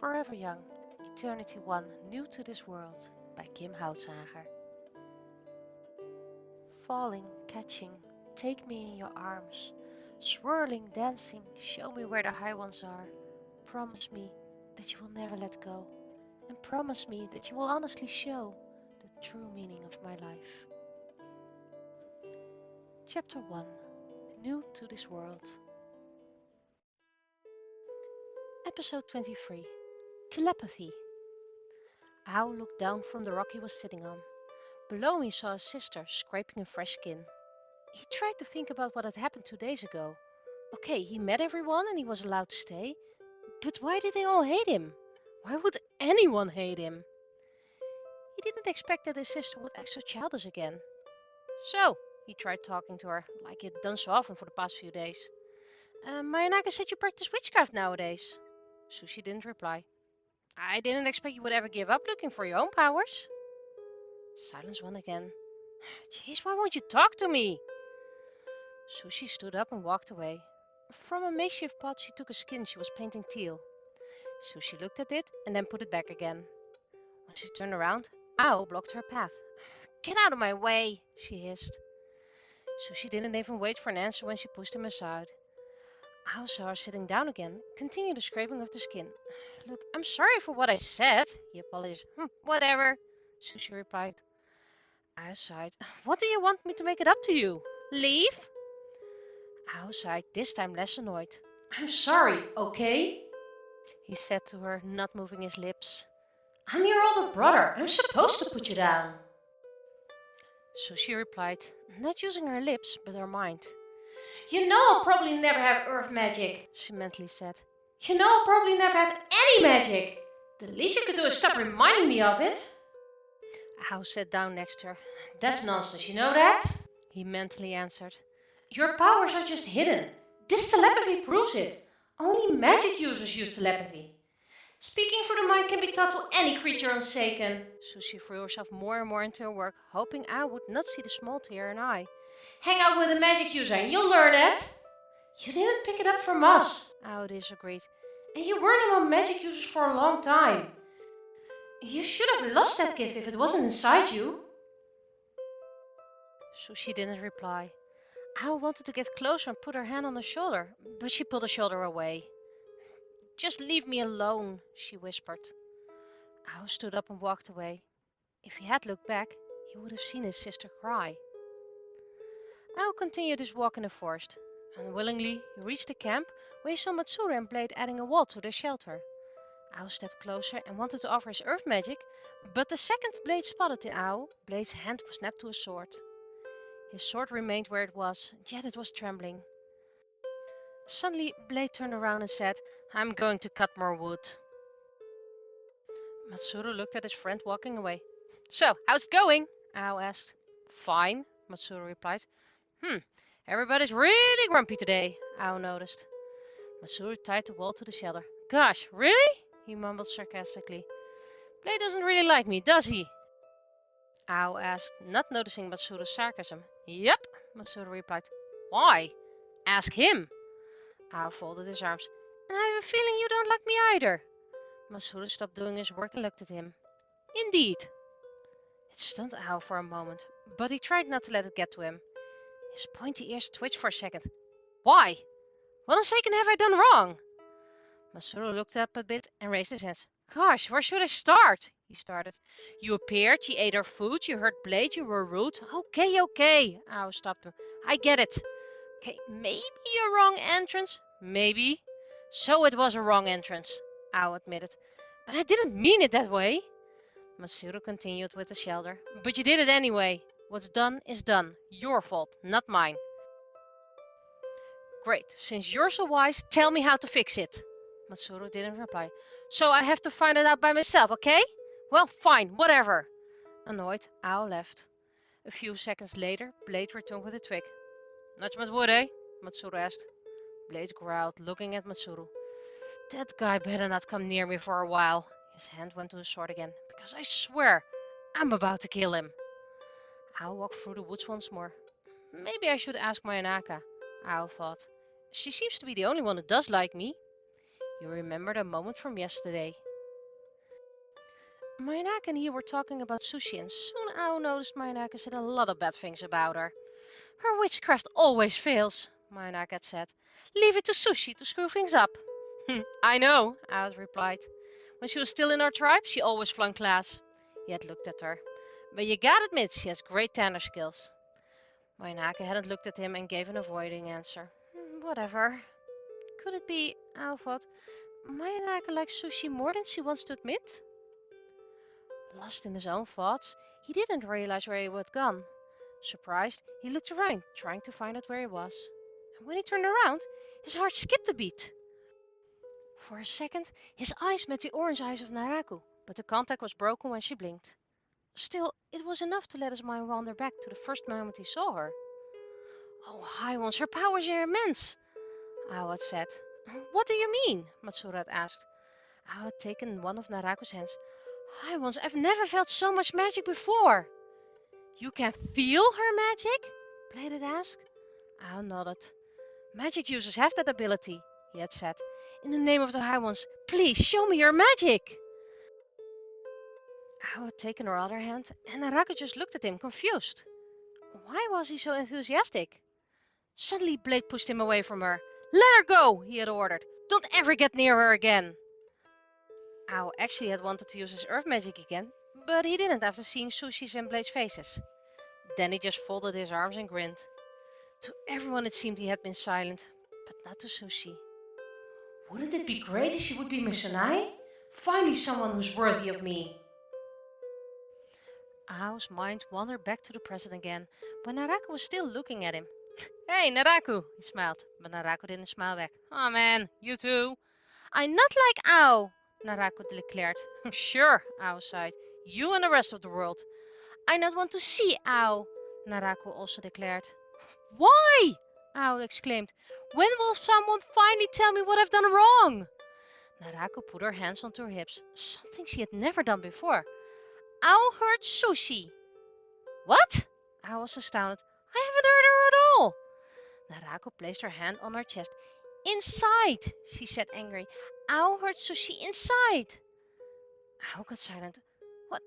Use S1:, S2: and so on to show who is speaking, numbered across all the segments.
S1: Forever Young, Eternity One, New to This World by Kim Houtzager. Falling, catching, take me in your arms. Swirling, dancing, show me where the high ones are. Promise me that you will never let go. And promise me that you will honestly show the true meaning of my life. Chapter 1, New to This World. Episode 23, Telepathy. Ao looked down from the rock he was sitting on. Below him he saw his sister scraping a fresh skin. He tried to think about what had happened 2 days ago. Okay, he met everyone and he was allowed to stay. But why did they all hate him? Why would anyone hate him? He didn't expect that his sister would act so childish again. So, he tried talking to her, like he had done so often for the past few days. Mayonaka said you practice witchcraft nowadays. Sushi didn't reply. I didn't expect you would ever give up looking for your own powers. Silence won again. Jeez, why won't you talk to me? Sushi stood up and walked away. From a makeshift pot she took a skin she was painting teal. Sushi looked at it and then put it back again. When she turned around, Ao blocked her path. Get out of my way, she hissed. Sushi didn't even wait for an answer when she pushed him aside. Ao saw her sitting down again, continued the scraping of the skin. Look, I'm sorry for what I said, he apologized. Whatever, Sushi replied. Ao sighed. What do you want me to make it up to you? Leave? Ao sighed, this time less annoyed. I'm sorry, okay? He said to her, not moving his lips. I'm your older brother. I'm supposed to put you down. Sushi replied, not using her lips, but her mind. You know I'll probably never have earth magic, she mentally said. You know I'll probably never have any magic. The least you could do is stop reminding me of it. Ao sat down next to her. That's nonsense, you know that? He mentally answered. Your powers are just hidden. This telepathy proves it. Only magic users use telepathy. Speaking for the mind can be taught to any creature on Seiken. Sushi threw herself more and more into her work, hoping Ao would not see the small tear in her eye. Hang out with a magic user and you'll learn it. You didn't pick it up from us, Ao disagreed. And you weren't among magic users for a long time. You should have lost that gift if it wasn't inside you. Sushi didn't reply. Ao wanted to get closer and put her hand on her shoulder, but she pulled her shoulder away. Just leave me alone, she whispered. Ao stood up and walked away. If he had looked back, he would have seen his sister cry. Ao continued his walk in the forest. Unwillingly, he reached the camp where he saw Matsuru and Blade adding a wall to their shelter. Ao stepped closer and wanted to offer his earth magic, but the second Blade spotted Ao, Blade's hand was snapped to a sword. His sword remained where it was, yet it was trembling. Suddenly, Blade turned around and said, I'm going to cut more wood. Matsuru looked at his friend walking away. So, how's it going? Ao asked. Fine, Matsuru replied. Everybody's really grumpy today, Ao noticed. Matsuru tied the wall to the shelter. Gosh, really? He mumbled sarcastically. Blade doesn't really like me, does he? Ao asked, not noticing Matsuru's sarcasm. Yep, Matsuru replied. Why? Ask him. Ao folded his arms. And I have a feeling you don't like me either. Matsuru stopped doing his work and looked at him. Indeed. It stunned Ao for a moment, but he tried not to let it get to him. His pointy ears twitched for a second. Why? What on Seiken have I done wrong? Matsuru looked up a bit and raised his hands. Gosh, where should I start? He started. You appeared, you ate our food, you hurt Blade, you were rude. Okay, Ao stopped him. I get it. Okay, maybe a wrong entrance? Maybe. So it was a wrong entrance, Ao admitted. But I didn't mean it that way. Matsuru continued with the shelter. But you did it anyway. What's done is done. Your fault, not mine. Great, since you're so wise, tell me how to fix it. Matsuru didn't reply. So I have to find it out by myself, okay? Well, fine, whatever. Annoyed, Ao left. A few seconds later, Blade returned with a twig. Not much wood, eh? Matsuru asked. Blade growled, looking at Matsuru. That guy better not come near me for a while. His hand went to his sword again, because I swear, I'm about to kill him. Ao walked through the woods once more. Maybe I should ask Mayonaka, Ao thought. She seems to be the only one who does like me. You remembered a moment from yesterday. Mayonnaise and he were talking about sushi, and soon Ao noticed Mayonnaise said a lot of bad things about her. Her witchcraft always fails, Mayonnaise had said. Leave it to Sushi to screw things up. I know, Ao replied. When she was still in our tribe, she always flunked class. He had looked at her. But you gotta admit, she has great tanner skills. Mayonnaise hadn't looked at him and gave an avoiding answer. Whatever. Could it be, Ao thought, Mayonnaise likes sushi more than she wants to admit? Lost in his own thoughts, he didn't realize where he had gone. Surprised, he looked around, trying to find out where he was. And when he turned around, his heart skipped a beat. For a second, his eyes met the orange eyes of Naraku, but the contact was broken when she blinked. Still, it was enough to let his mind wander back to the first moment he saw her. Oh, High Ones, her powers are immense, Ao had said. What do you mean? Matsura had asked. Ao had taken one of Naraku's hands. High Ones, I've never felt so much magic before. You can feel her magic? Blade had asked. Ao nodded. Magic users have that ability, he had said. In the name of the High Ones, please show me your magic. Ao had taken her other hand, and Naraku just looked at him, confused. Why was he so enthusiastic? Suddenly, Blade pushed him away from her. Let her go, he had ordered. Don't ever get near her again. Ao actually had wanted to use his earth magic again, but he didn't after seeing Sushi's and Blade's faces. Then he just folded his arms and grinned. To everyone it seemed he had been silent, but not to Sushi. Wouldn't it be great if she would be Miss Sonaï? Finally someone who's worthy of me. Ao's mind wandered back to the present again, but Naraku was still looking at him. Hey, Naraku, he smiled, but Naraku didn't smile back. Oh man, you too. I'm not like Ao, Naraku declared. Sure, Ao sighed. You and the rest of the world. I not want to see Ao, Naraku also declared. Why? Ao exclaimed. When will someone finally tell me what I've done wrong? Naraku put her hands onto her hips, something she had never done before. Ao heard Sushi. What? Ao was astounded. I haven't heard her at all. Naraku placed her hand on her chest. Inside, she said angrily. Ao heard Sushi inside. Ao got silent. What?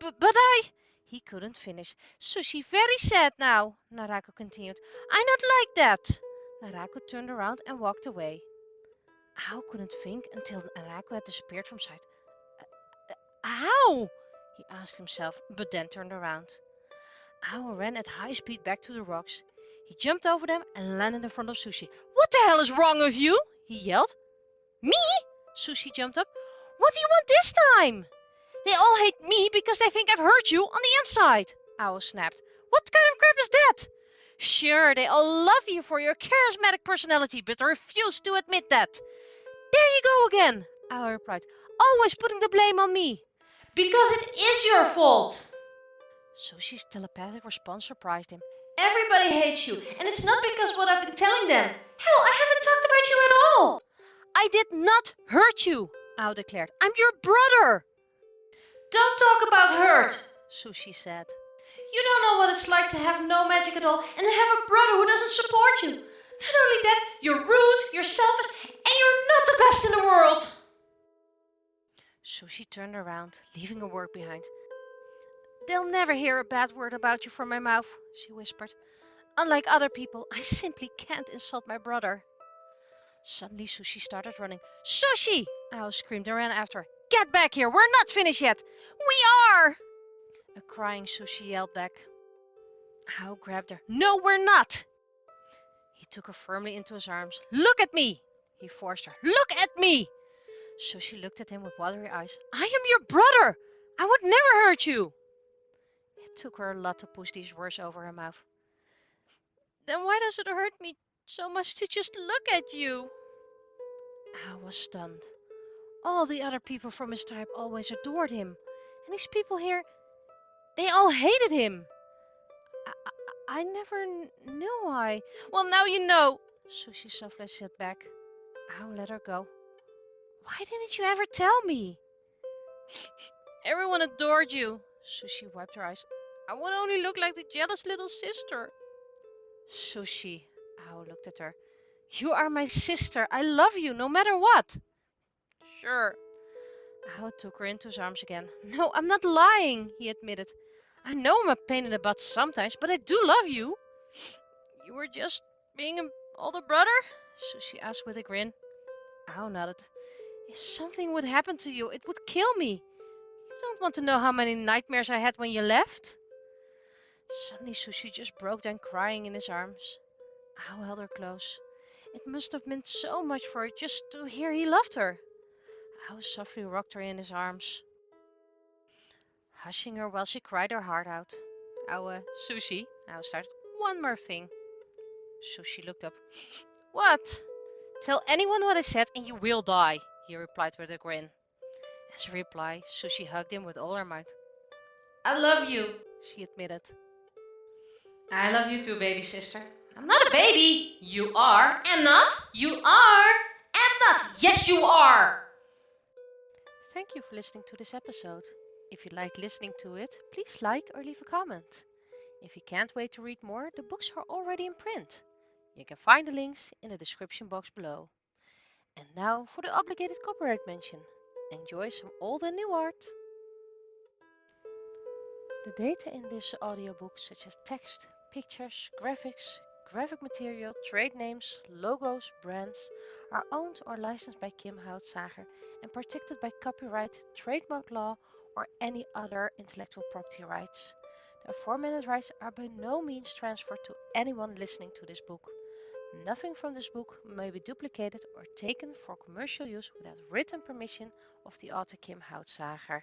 S1: But I... He couldn't finish. Sushi very sad now, Naraku continued. I not like that. Naraku turned around and walked away. Ao couldn't think until Naraku had disappeared from sight. How? He asked himself, but then turned around. Ao ran at high speed back to the rocks. He jumped over them and landed in front of Sushi. What the hell is wrong with you? He yelled. Me? Sushi jumped up. What do you want this time? They all hate me because they think I've hurt you on the inside, Ao snapped. What kind of crap is that? Sure, they all love you for your charismatic personality, but refuse to admit that. There you go again, Ao replied. Always putting the blame on me. Because it is your fault. Sushi's telepathic response surprised him. Everybody hates you, and it's not because of what I've been telling them. Hell, I haven't talked about you at all. I did not hurt you, Ao declared. I'm your brother. Don't talk about hurt, Sushi said. You don't know what it's like to have no magic at all and to have a brother who doesn't support you. Not only that, you're rude, you're selfish, and you're not the best in the world. Sushi turned around, leaving a word behind. They'll never hear a bad word about you from my mouth, she whispered. Unlike other people, I simply can't insult my brother. Suddenly Sushi started running. Sushi! Ao screamed and ran after her. Get back here! We're not finished yet! We are! A crying Sushi yelled back. Ao grabbed her. No, we're not! He took her firmly into his arms. Look at me! He forced her. Look at me! Sushi looked at him with watery eyes. I am your brother! I would never hurt you! It took her a lot to push these words over her mouth. Then why does it hurt me so much to just look at you? Ao was stunned. All the other people from his tribe always adored him. And these people here, they all hated him. I never knew why. Well, now you know, Sushi softly said back. Ao let her go. Why didn't you ever tell me? Everyone adored you. Sushi wiped her eyes. I would only look like the jealous little sister. Sushi, Ao looked at her. You are my sister. I love you no matter what. Sure. Howard took her into his arms again. No, I'm not lying, he admitted. I know I'm a pain in the butt sometimes, but I do love you. You were just being an older brother? Sushi asked with a grin. Ow nodded. If something would happen to you, it would kill me. You don't want to know how many nightmares I had when you left. Suddenly Sushi just broke down crying in his arms. Ow held her close. It must have meant so much for her just to hear he loved her. Ow softly rocked her in his arms, hushing her while she cried her heart out. Sushi, Ow started. One more thing. Sushi looked up. What? Tell anyone what I said and you will die, he replied with a grin. As a reply, Sushi hugged him with all her might. I love you, she admitted. I love you too, baby sister. I'm not a baby. You are. Am not. You are. Am not. Yes, you are. Thank you for listening to this episode. If you like listening to it, please like or leave a comment. If you can't wait to read more, the books are already in print. You can find the links in the description box below. And now for the obligated copyright mention. Enjoy some old and new art. The data in this audiobook, such as text, pictures, graphics, graphic material, trade names, logos, brands, are owned or licensed by Kim Houtsager and protected by copyright, trademark law, or any other intellectual property rights. The aforementioned rights are by no means transferred to anyone listening to this book. Nothing from this book may be duplicated or taken for commercial use without written permission of the author Kim Houtsager.